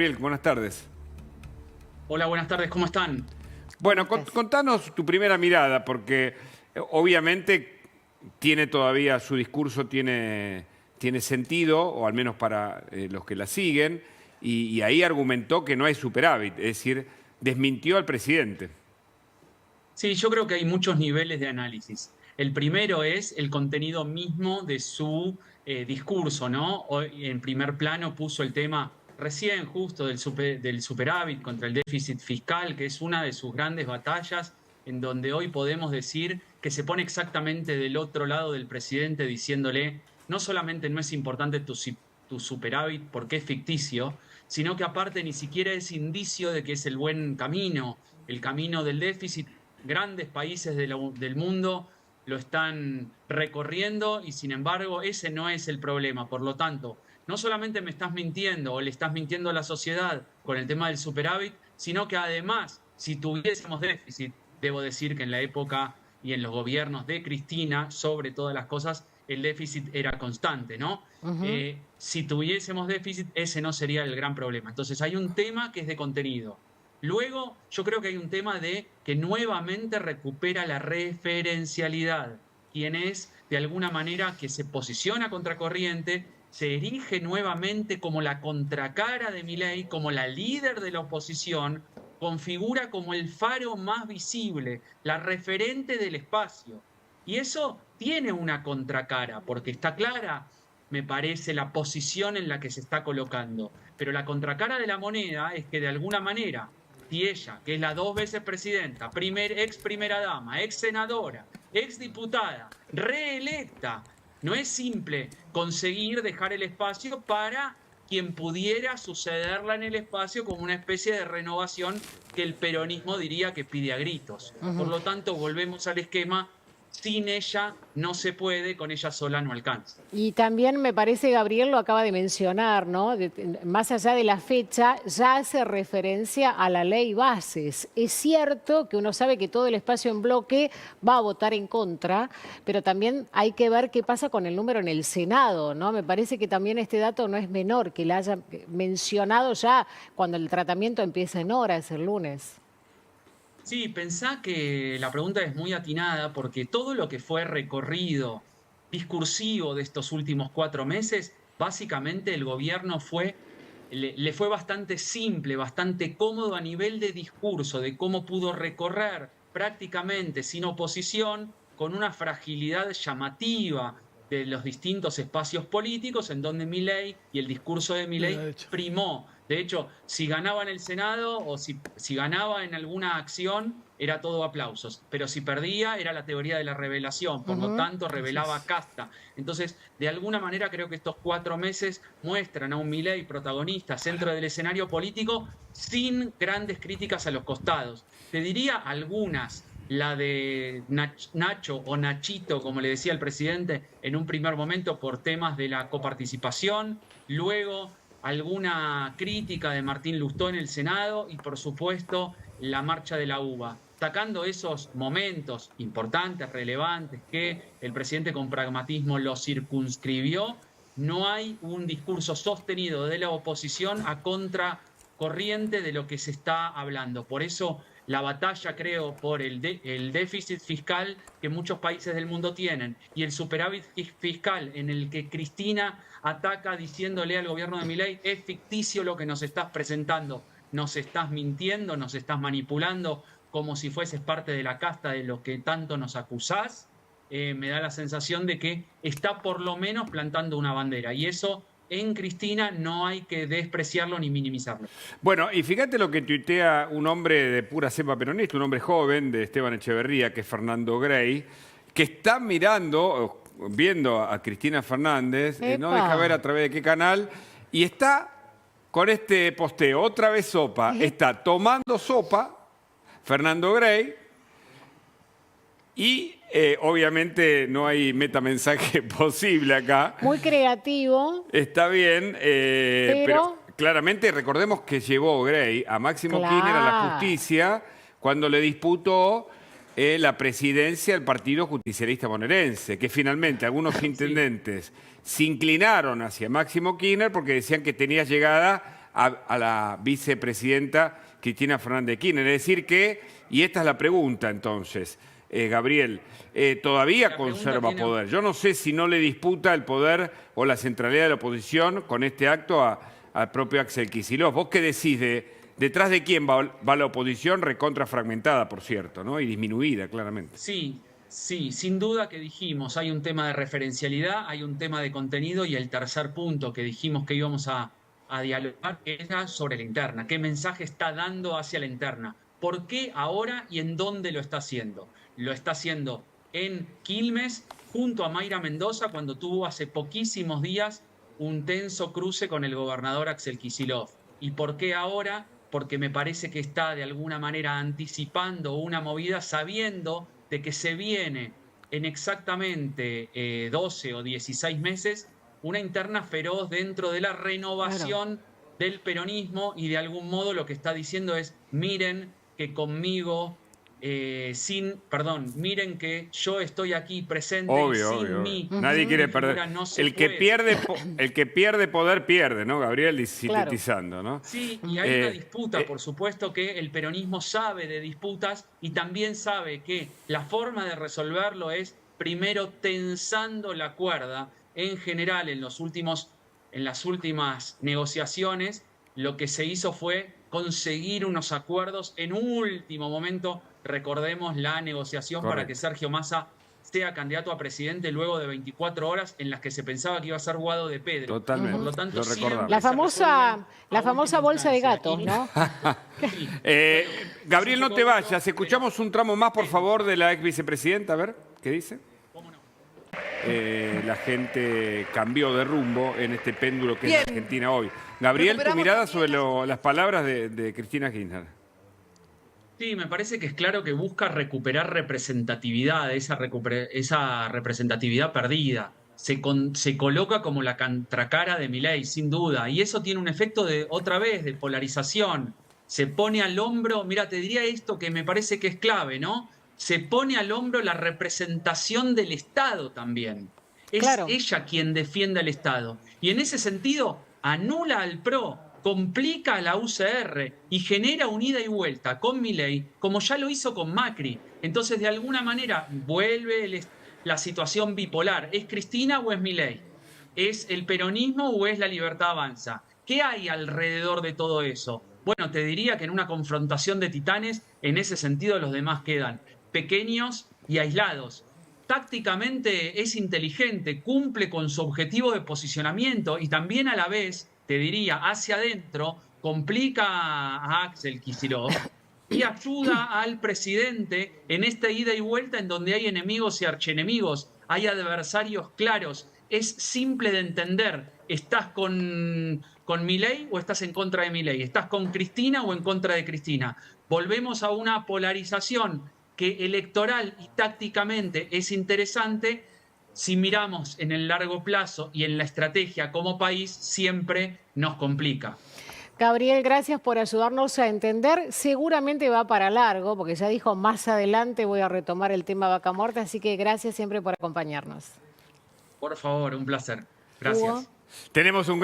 Gabriel, buenas tardes. Hola, buenas tardes, ¿cómo están? Bueno, contanos tu primera mirada, porque obviamente tiene todavía, su discurso tiene sentido, o al menos para los que la siguen, y ahí argumentó que no hay superávit, es decir, desmintió al presidente. Sí, yo creo que hay muchos niveles de análisis. El primero es el contenido mismo de su discurso, ¿no? Hoy en primer plano puso el tema recién justo del superávit contra el déficit fiscal, que es una de sus grandes batallas, en donde hoy podemos decir que se pone exactamente del otro lado del presidente diciéndole, no solamente no es importante tu superávit porque es ficticio, sino que aparte ni siquiera es indicio de que es el buen camino, el camino del déficit. Grandes países del mundo lo están recorriendo y sin embargo ese no es el problema. Por lo tanto, no solamente me estás mintiendo o le estás mintiendo a la sociedad con el tema del superávit, sino que además, si tuviésemos déficit, debo decir que en la época y en los gobiernos de Cristina, sobre todas las cosas, el déficit era constante, ¿no? Si tuviésemos déficit, ese no sería el gran problema. Entonces hay un tema que es de contenido. Luego, yo creo que hay un tema de que nuevamente recupera la referencialidad, quien es de alguna manera que se posiciona contracorriente, se erige nuevamente como la contracara de Milei, como la líder de la oposición, configura como el faro más visible, la referente del espacio. Y eso tiene una contracara, porque está clara, me parece, la posición en la que se está colocando. Pero la contracara de la moneda es que de alguna manera si ella, que es la 2 veces presidenta, ex primera dama, ex senadora, ex diputada, reelecta, no es simple conseguir dejar el espacio para quien pudiera sucederla en el espacio como una especie de renovación que el peronismo diría que pide a gritos. Por lo tanto, volvemos al esquema, sin ella no se puede, con ella sola no alcanza. Y también me parece, Gabriel lo acaba de mencionar, ¿no? Más allá de la fecha, ya hace referencia a la ley bases. Es cierto que uno sabe que todo el espacio en bloque va a votar en contra, pero también hay que ver qué pasa con el número en el Senado, ¿no? Me parece que también este dato no es menor, que la haya mencionado ya cuando el tratamiento empieza en horas el lunes. Sí, pensá que la pregunta es muy atinada porque todo lo que fue recorrido discursivo de estos últimos 4 meses, básicamente el gobierno le fue bastante simple, bastante cómodo a nivel de discurso, de cómo pudo recorrer prácticamente sin oposición, con una fragilidad llamativa de los distintos espacios políticos en donde Milei y el discurso de Milei primó. De hecho, si ganaba en el Senado o si ganaba en alguna acción, era todo aplausos. Pero si perdía, era la teoría de la revelación. Por lo tanto, revelaba casta. Entonces, de alguna manera, creo que estos 4 meses muestran a un Milei protagonista, centro del escenario político, sin grandes críticas a los costados. Te diría algunas. La de Nacho o Nachito, como le decía el presidente, en un primer momento por temas de la coparticipación. Luego alguna crítica de Martín Lustó en el Senado y, por supuesto, la marcha de la uva. Sacando esos momentos importantes, relevantes, que el presidente con pragmatismo lo circunscribió, no hay un discurso sostenido de la oposición a contracorriente de lo que se está hablando. Por eso la batalla, creo, por el déficit fiscal que muchos países del mundo tienen y el superávit fiscal en el que Cristina ataca diciéndole al gobierno de Milei, es ficticio lo que nos estás presentando, nos estás mintiendo, nos estás manipulando como si fueses parte de la casta de lo que tanto nos acusás. Me da la sensación de que está por lo menos plantando una bandera y eso en Cristina no hay que despreciarlo ni minimizarlo. Bueno, y fíjate lo que tuitea un hombre de pura cepa peronista, un hombre joven de Esteban Echeverría, que es Fernando Grey, que está viendo a Cristina Fernández, no deja ver a través de qué canal, y está con este posteo, otra vez sopa, está tomando sopa, Fernando Grey, y obviamente no hay metamensaje posible acá. Muy creativo. Está bien, pero claramente recordemos que llevó Grey a Máximo Kirchner a la justicia cuando le disputó la presidencia del Partido Justicialista Bonaerense, que finalmente algunos intendentes se inclinaron hacia Máximo Kirchner porque decían que tenía llegada a la vicepresidenta Cristina Fernández de Kirchner. Es decir que, y esta es la pregunta entonces, Gabriel, todavía conserva poder. Yo no sé si no le disputa el poder o la centralidad de la oposición con este acto al propio Axel Kicillof. ¿Vos qué decís detrás de quién va la oposición recontra fragmentada, por cierto, ¿no? Y disminuida, claramente? Sí, sí, sin duda que dijimos, hay un tema de referencialidad, hay un tema de contenido y el tercer punto que dijimos que íbamos a dialogar era sobre la interna. ¿Qué mensaje está dando hacia la interna? ¿Por qué ahora y en dónde lo está haciendo? Lo está haciendo en Quilmes, junto a Mayra Mendoza, cuando tuvo hace poquísimos días un tenso cruce con el gobernador Axel Kicillof. ¿Y por qué ahora? Porque me parece que está de alguna manera anticipando una movida sabiendo de que se viene en exactamente 12 o 16 meses una interna feroz dentro de la renovación del peronismo y de algún modo lo que está diciendo es miren que conmigo miren que yo estoy aquí presente y sin mí. Nadie quiere perder. No el que pierde poder pierde, ¿no, Gabriel? Sintetizando, ¿no? Sí, y hay una disputa, por supuesto que el peronismo sabe de disputas y también sabe que la forma de resolverlo es primero tensando la cuerda. En general, en las últimas negociaciones, lo que se hizo fue conseguir unos acuerdos en último momento. Recordemos la negociación para que Sergio Massa sea candidato a presidente luego de 24 horas en las que se pensaba que iba a ser Guado de Pedro. Totalmente. Por lo tanto, lo recordamos. La famosa bolsa de gatos, ¿no? Sí. Gabriel, no te vayas. Escuchamos un tramo más, por favor, de la ex vicepresidenta. A ver, ¿qué dice? ¿Cómo no? La gente cambió de rumbo en este péndulo que es la Argentina hoy. Gabriel, tu mirada sobre las palabras de Cristina Kirchner. Sí, me parece que es claro que busca recuperar representatividad, esa representatividad perdida. Se coloca como la contracara de Milei, sin duda, y eso tiene un efecto otra vez, de polarización. Se pone al hombro, mira, te diría esto que me parece que es clave, ¿no? Se pone al hombro la representación del Estado también. Es ella quien defiende al Estado. Y en ese sentido, anula al PRO, complica a la UCR y genera un ida y vuelta con Milei, como ya lo hizo con Macri. Entonces, de alguna manera, vuelve la situación bipolar. ¿Es Cristina o es Milei? ¿Es el peronismo o es la Libertad Avanza? ¿Qué hay alrededor de todo eso? Bueno, te diría que en una confrontación de titanes, en ese sentido, los demás quedan pequeños y aislados. Tácticamente es inteligente, cumple con su objetivo de posicionamiento y también a la vez, te diría, hacia adentro, complica a Axel Kicillof y ayuda al presidente en esta ida y vuelta en donde hay enemigos y archienemigos, hay adversarios claros. Es simple de entender, ¿estás con Milei o estás en contra de Milei? ¿Estás con Cristina o en contra de Cristina? Volvemos a una polarización que electoral y tácticamente es interesante. Si miramos en el largo plazo y en la estrategia como país, siempre nos complica. Gabriel, gracias por ayudarnos a entender. Seguramente va para largo, porque ya dijo más adelante voy a retomar el tema vaca muerta, así que gracias siempre por acompañarnos. Por favor, un placer. Gracias. Tenemos un